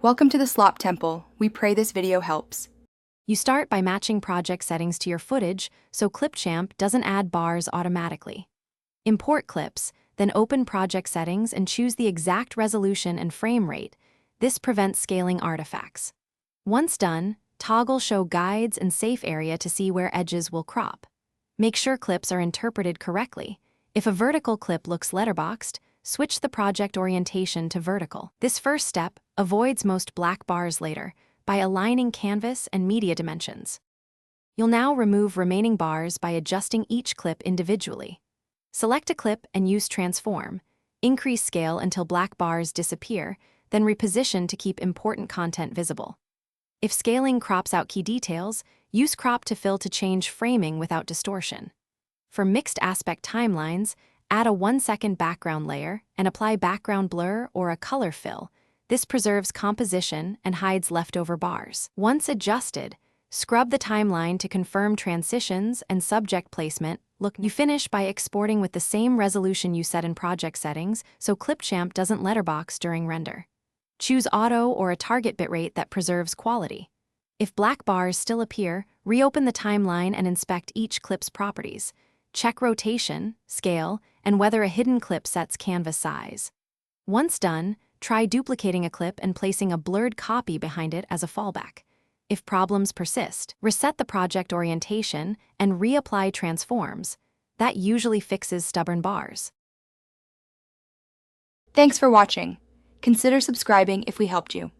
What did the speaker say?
Welcome to the Slop Temple. We pray this video helps. You start by matching project settings to your footage so Clipchamp doesn't add bars automatically. Import clips, then open project settings and choose the exact resolution and frame rate. This prevents scaling artifacts. Once done, toggle Show Guides and Safe Area to see where edges will crop. Make sure clips are interpreted correctly. If a vertical clip looks letterboxed, switch the project orientation to vertical. This first step avoids most black bars later by aligning canvas and media dimensions. You'll now remove remaining bars by adjusting each clip individually. Select a clip and use Transform. Increase scale until black bars disappear, then reposition to keep important content visible. If scaling crops out key details, use Crop to Fill to change framing without distortion. For mixed aspect timelines, add a 1-second background layer and apply background blur or a color fill. This preserves composition and hides leftover bars. Once adjusted, scrub the timeline to confirm transitions and subject placement. You finish by exporting with the same resolution you set in project settings so Clipchamp doesn't letterbox during render. Choose Auto or a target bitrate that preserves quality. If black bars still appear, reopen the timeline and inspect each clip's properties. Check rotation, scale, and whether a hidden clip sets canvas size. Once done, try duplicating a clip and placing a blurred copy behind it as a fallback. If problems persist, reset the project orientation and reapply transforms. That usually fixes stubborn bars. Thanks for watching. Consider subscribing if we helped you.